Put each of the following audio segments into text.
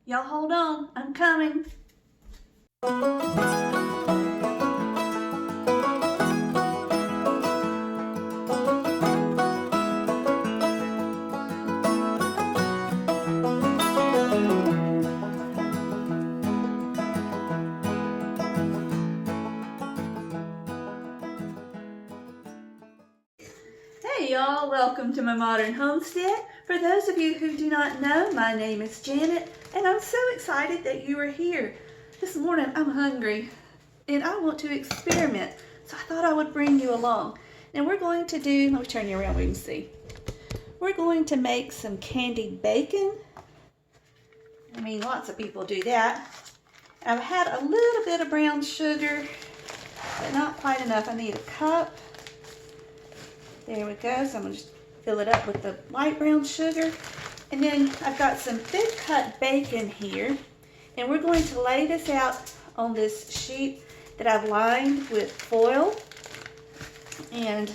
Y'all hold on, I'm coming. Hey y'all, welcome to my modern homestead. For those of you who do not know, my name is Janet and I'm so excited that you are here. This morning I'm hungry and I want to experiment, so I thought I would bring you along. Now we're going to do, let me turn you around so you can see. We're going to make some candied bacon. I mean, lots of people do that. I've had a little bit of brown sugar, but not quite enough. I need a cup. There we go. So I'm going to just fill it up with the light brown sugar. And then I've got some thick cut bacon here. And we're going to lay this out on this sheet that I've lined with foil. And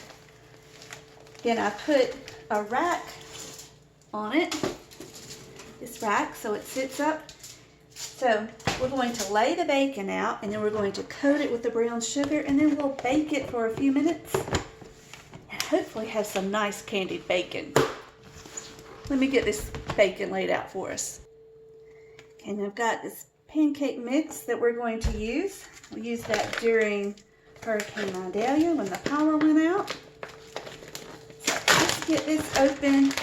then I put a rack on it. This rack, so it sits up. So we're going to lay the bacon out and then we're going to coat it with the brown sugar and then we'll bake it for a few minutes. Hopefully have some nice candied bacon. Let me get this bacon laid out for us. Okay, and I've got this pancake mix that we're going to use. We used that during Hurricane Idalia when the power went out. So let's get this open.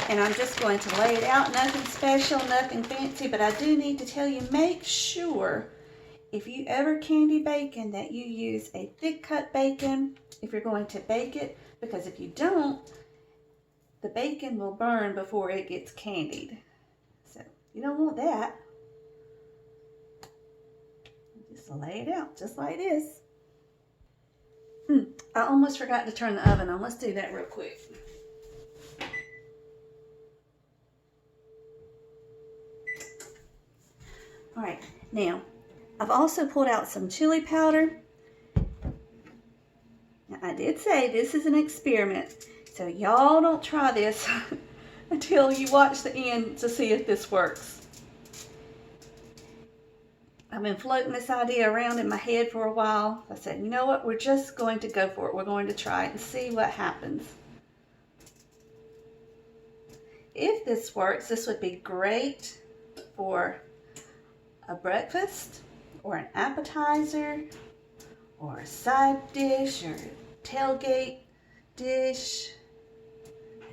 And I'm just going to lay it out. Nothing special, nothing fancy, but I do need to tell you, make sure if you ever candy bacon that you use a thick cut bacon if you're going to bake it, because if you don't, the bacon will burn before it gets candied. So you don't want that. Just lay it out just like this. I almost forgot to turn the oven on. Let's do that real quick. All right, now I've also pulled out some chili powder. Now, I did say this is an experiment, so y'all don't try this until you watch the end to see if this works. I've been floating this idea around in my head for a while. I said, you know what, we're just going to go for it. We're going to try it and see what happens. If this works, this would be great for a breakfast or an appetizer or a side dish or a tailgate dish.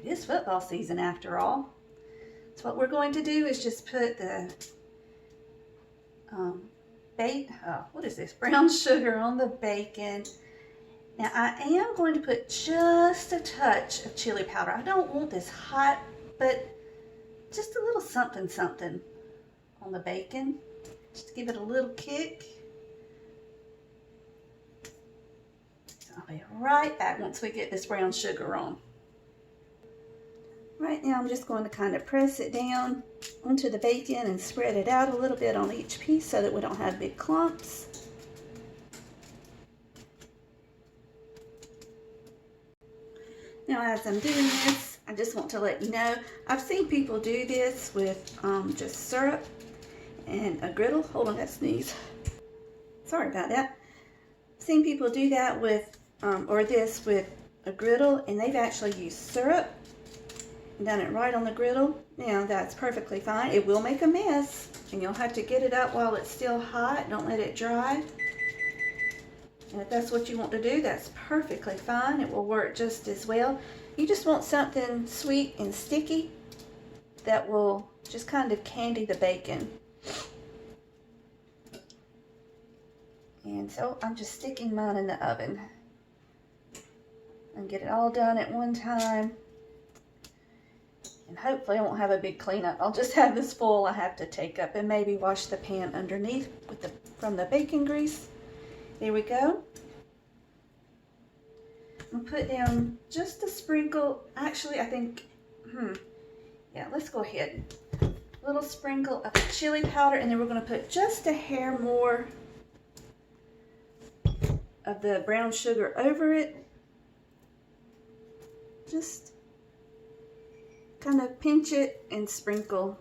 It is football season after all. So what we're going to do is just put the brown sugar on the bacon. Now I am going to put just a touch of chili powder. I don't want this hot, but just a little something something on the bacon. Just to give it a little kick. I'll be right back once we get this brown sugar on. Right now I'm just going to kind of press it down onto the bacon and spread it out a little bit on each piece so that we don't have big clumps. Now as I'm doing this, I just want to let you know, I've seen people do this with just syrup and a griddle. Hold on, that sneeze. Sorry about that. I've seen people do that with, or this with a griddle, and they've actually used syrup and done it right on the griddle. Now that's perfectly fine. It will make a mess, and you'll have to get it up while it's still hot. Don't let it dry. And if that's what you want to do, that's perfectly fine. It will work just as well. You just want something sweet and sticky that will just kind of candy the bacon. And so I'm just sticking mine in the oven and get it all done at one time. And hopefully I won't have a big cleanup. I'll just have this full I have to take up and maybe wash the pan underneath with from the bacon grease. There we go. I'll put down just a sprinkle. Actually, I think, yeah, let's go ahead. A little sprinkle of chili powder, and then we're going to put just a hair more of the brown sugar over it. Just kind of pinch it and sprinkle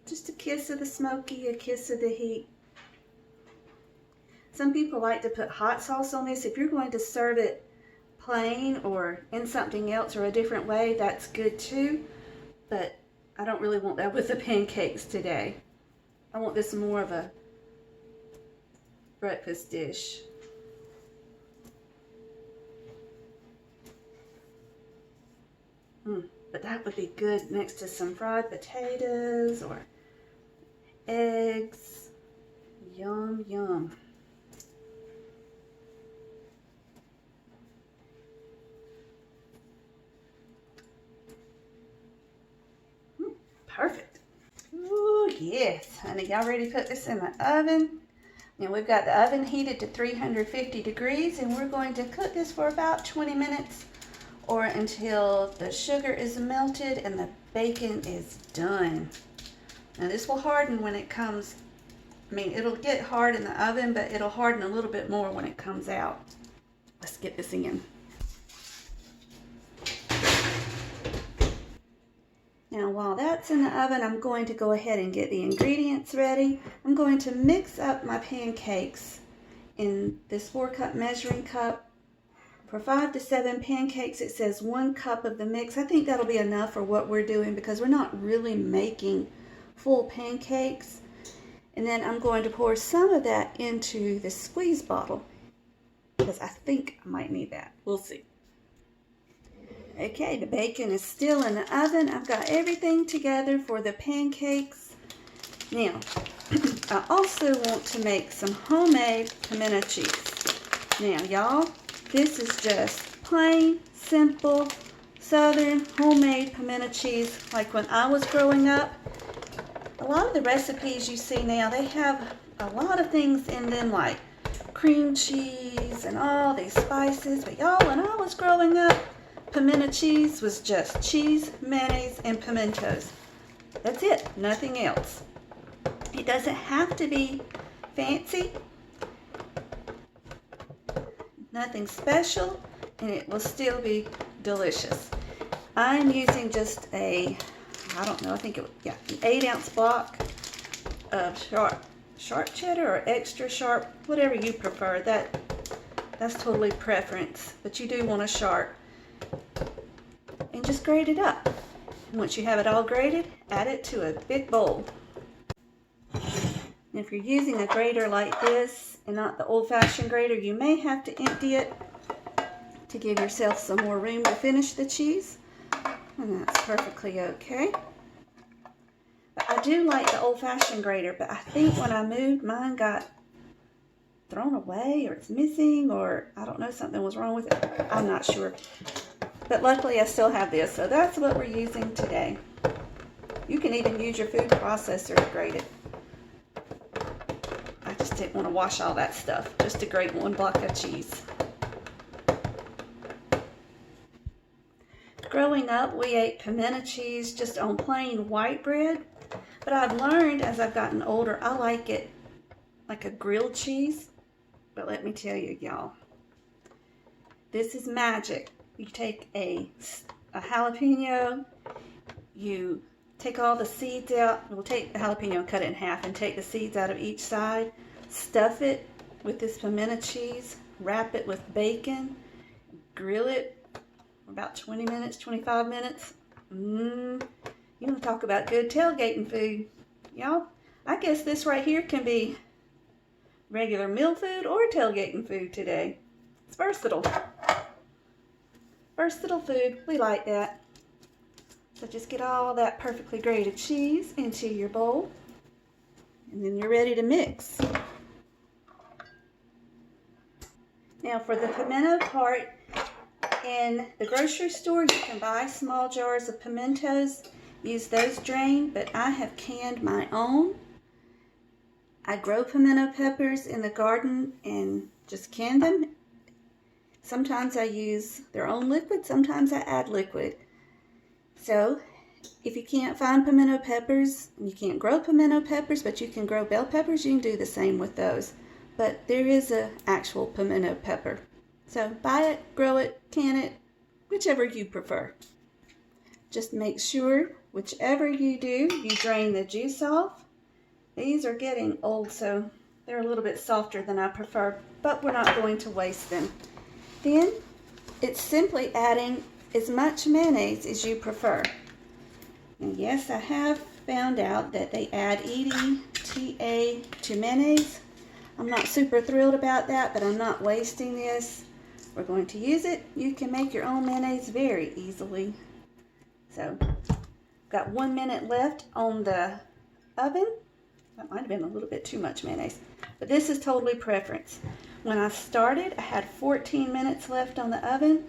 Just a kiss of the smoky, a kiss of the heat. Some people like to put hot sauce on this. If you're going to serve it plain or in something else or a different way, that's good too. But I don't really want that with the pancakes today. I want this more of a breakfast dish. But that would be good next to some fried potatoes or eggs. Yum, yum. Perfect. Ooh, yes, honey. Y'all ready to put this in the oven? Now we've got the oven heated to 350 degrees and we're going to cook this for about 20 minutes or until the sugar is melted and the bacon is done. Now this will harden when it comes, it'll get hard in the oven, but it'll harden a little bit more when it comes out. Let's get this in. Now while that's in the oven, I'm going to go ahead and get the ingredients ready. I'm going to mix up my pancakes in this 4-cup measuring cup. For 5 to 7 pancakes, it says 1 cup of the mix. I think that'll be enough for what we're doing because we're not really making full pancakes. And then I'm going to pour some of that into the squeeze bottle because I think I might need that. We'll see. Okay, the bacon is still in the oven. I've got everything together for the pancakes. Now, I also want to make some homemade pimento cheese. Now, y'all, this is just plain, simple, southern, homemade pimento cheese like when I was growing up. A lot of the recipes you see now, they have a lot of things in them like cream cheese and all these spices. But y'all, when I was growing up, pimento cheese was just cheese, mayonnaise, and pimentos. That's it, nothing else. It doesn't have to be fancy, nothing special, and it will still be delicious. I'm using just an 8-ounce block of sharp cheddar or extra sharp, whatever you prefer. That's totally preference, but you do want a sharp. And just grate it up. And once you have it all grated, add it to a big bowl. And if you're using a grater like this and not the old-fashioned grater, you may have to empty it to give yourself some more room to finish the cheese. And that's perfectly okay. But I do like the old-fashioned grater, but I think when I moved, mine got thrown away or it's missing or I don't know, something was wrong with it. I'm not sure. But luckily I still have this, so that's what we're using today. You can even use your food processor to grate it. I just didn't want to wash all that stuff, just to grate 1 block of cheese. Growing up, we ate pimento cheese just on plain white bread, but I've learned as I've gotten older, I like it like a grilled cheese. But let me tell you, y'all, this is magic. You take a jalapeno, you take all the seeds out. We'll take the jalapeno and cut it in half and take the seeds out of each side. Stuff it with this pimento cheese. Wrap it with bacon. Grill it for about 20 minutes, 25 minutes. You want to talk about good tailgating food. Y'all, I guess this right here can be regular meal food or tailgating food today. It's versatile. Versatile food, we like that. So just get all that perfectly grated cheese into your bowl and then you're ready to mix. Now for the pimento part, in the grocery store you can buy small jars of pimentos, use those drained, but I have canned my own. I grow pimento peppers in the garden and just can them. Sometimes I use their own liquid, sometimes I add liquid. So if you can't find pimento peppers, and you can't grow pimento peppers, but you can grow bell peppers, you can do the same with those. But there is an actual pimento pepper. So buy it, grow it, can it, whichever you prefer. Just make sure whichever you do, you drain the juice off. These are getting old, so they're a little bit softer than I prefer, but we're not going to waste them. Then it's simply adding as much mayonnaise as you prefer. And yes, I have found out that they add EDTA to mayonnaise. I'm not super thrilled about that, but I'm not wasting this. We're going to use it. You can make your own mayonnaise very easily. So, got 1 minute left on the oven. That might have been a little bit too much mayonnaise, but this is totally preference. When I started, I had 14 minutes left on the oven.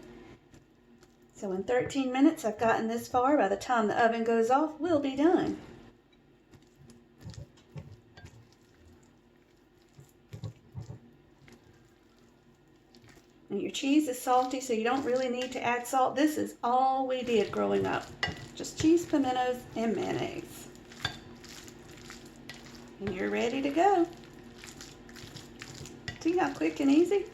So in 13 minutes, I've gotten this far. By the time the oven goes off, we'll be done. And your cheese is salty, so you don't really need to add salt. This is all we did growing up. Just cheese, pimentos, and mayonnaise. And you're ready to go. See how quick and easy?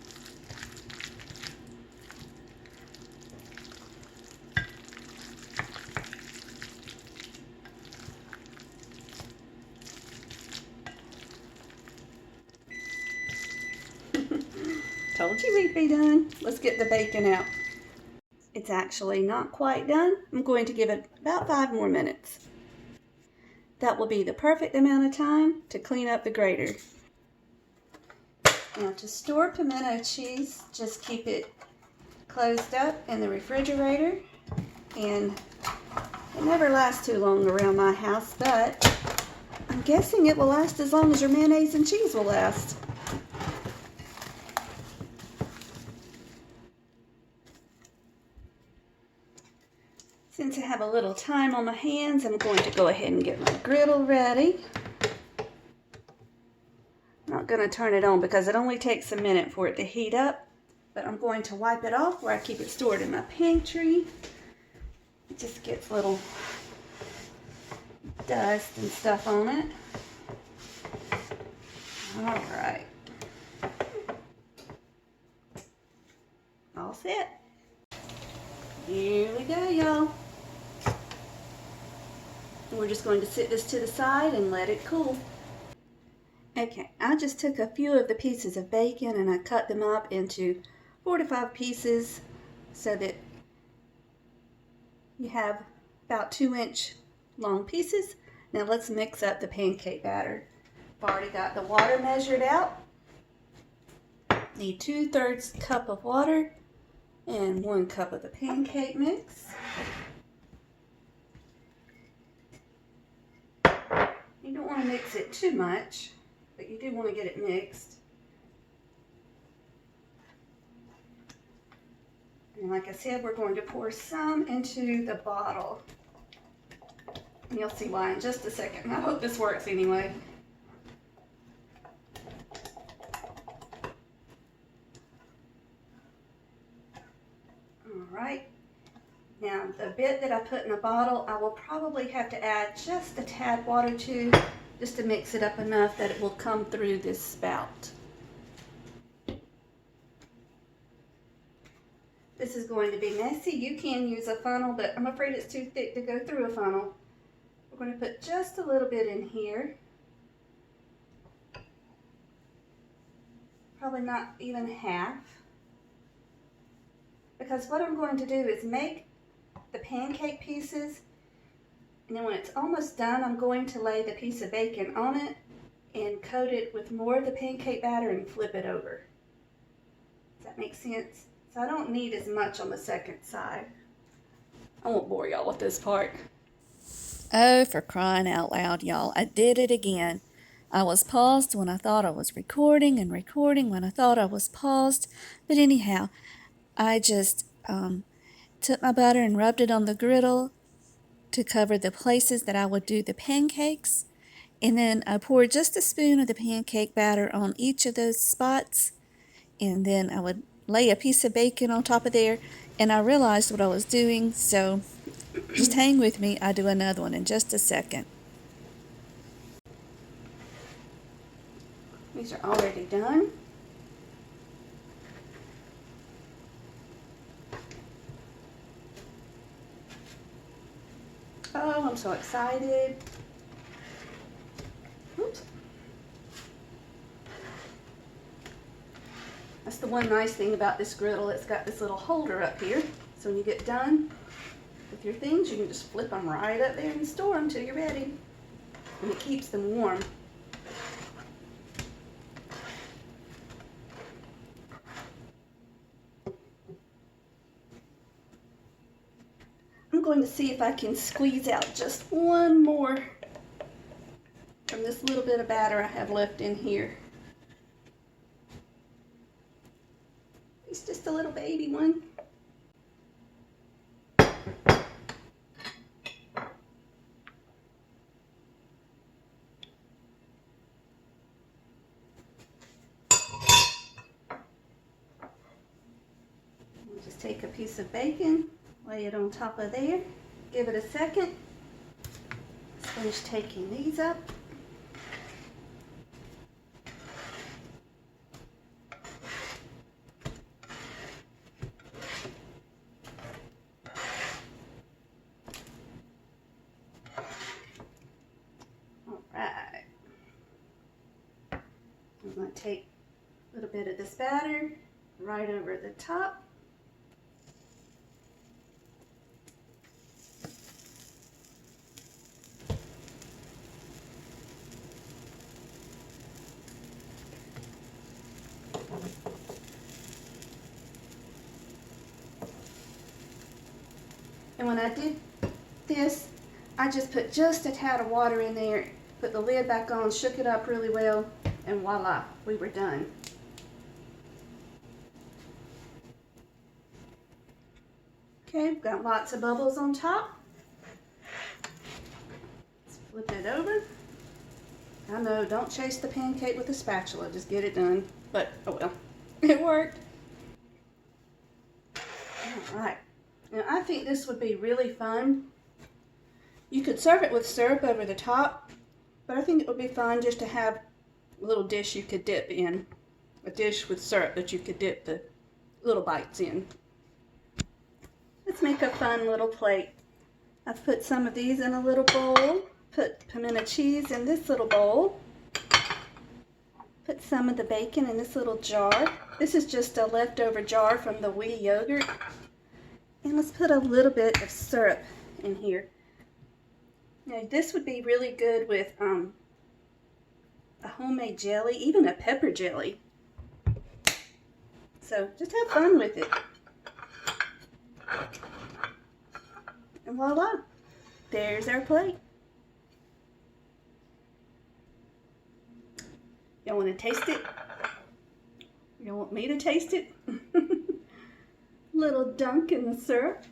Told you we'd be done. Let's get the bacon out. It's actually not quite done. I'm going to give it about 5 more minutes. That will be the perfect amount of time to clean up the grater. Now to store pimento cheese, just keep it closed up in the refrigerator. And it never lasts too long around my house, but I'm guessing it will last as long as your mayonnaise and cheese will last. Since I have a little time on my hands, I'm going to go ahead and get my griddle ready. I'm not going to turn it on because it only takes a minute for it to heat up, but I'm going to wipe it off where I keep it stored in my pantry. It just gets little dust and stuff on it. All right. All set. Here we go, y'all. We're just going to sit this to the side and let it cool. Okay, I just took a few of the pieces of bacon and I cut them up into 4 to 5 pieces so that you have about 2-inch long pieces. Now let's mix up the pancake batter. I've already got the water measured out. Need 2/3 cup of water and 1 cup of the pancake mix. You don't want to mix it too much, but you do want to get it mixed. And like I said, we're going to pour some into the bottle. And you'll see why in just a second. I hope this works anyway. Alright. Now, the bit that I put in the bottle, I will probably have to add just a tad water to, just to mix it up enough that it will come through this spout. This is going to be messy. You can use a funnel, but I'm afraid it's too thick to go through a funnel. We're going to put just a little bit in here. Probably not even half. Because what I'm going to do is make the pancake pieces, and then when it's almost done, I'm going to lay the piece of bacon on it and coat it with more of the pancake batter and flip it over. Does that make sense? So I don't need as much on the second side. I won't bore y'all with this part. Oh, for crying out loud, y'all. I did it again. I was paused when I thought I was recording and recording when I thought I was paused. But anyhow, I just took my butter and rubbed it on the griddle to cover the places that I would do the pancakes. And then I poured just a spoon of the pancake batter on each of those spots. And then I would lay a piece of bacon on top of there. And I realized what I was doing, so just hang with me. I'll do another one in just a second. These are already done. Oh, I'm so excited. Oops. That's the one nice thing about this griddle. It's got this little holder up here. So when you get done with your things, you can just flip them right up there and store them till you're ready. And it keeps them warm. I'm going to see if I can squeeze out just one more from this little bit of batter I have left in here. It's just a little baby one. Just take a piece of bacon, lay it on top of there, give it a second. Finish taking these up. Alright. I'm going to take a little bit of this batter right over the top. And when I did this, I just put just a tad of water in there, put the lid back on, shook it up really well, and voila, we were done. Okay, we've got lots of bubbles on top. Let's flip it over. I know, don't chase the pancake with a spatula, just get it done. But, oh well, it worked. All right. Now, I think this would be really fun. You could serve it with syrup over the top, but I think it would be fun just to have a little dish you could dip in. A dish with syrup that you could dip the little bites in. Let's make a fun little plate. I've put some of these in a little bowl. Put pimento cheese in this little bowl. Put some of the bacon in this little jar. This is just a leftover jar from the wee yogurt. And let's put a little bit of syrup in here. Now this would be really good with a homemade jelly, even a pepper jelly. So just have fun with it. And voila, there's our plate. Y'all want to taste it? Y'all want me to taste it? Little dunk in the syrup.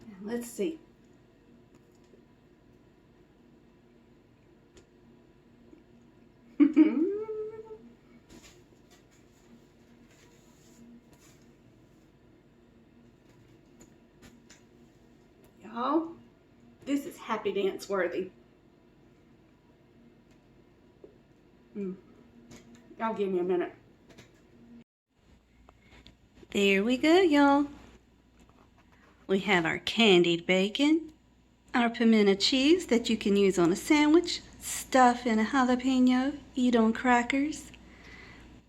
Now let's see. Y'all, this is happy dance worthy. Y'all give me a minute. There we go, y'all. We have our candied bacon, our pimento cheese that you can use on a sandwich, stuff in a jalapeno, eat on crackers.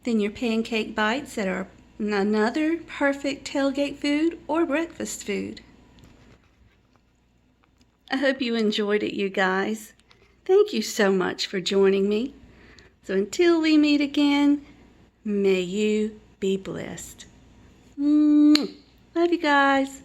Then your pancake bites that are another perfect tailgate food or breakfast food. I hope you enjoyed it, you guys. Thank you so much for joining me. So until we meet again, may you be blessed. Love you guys.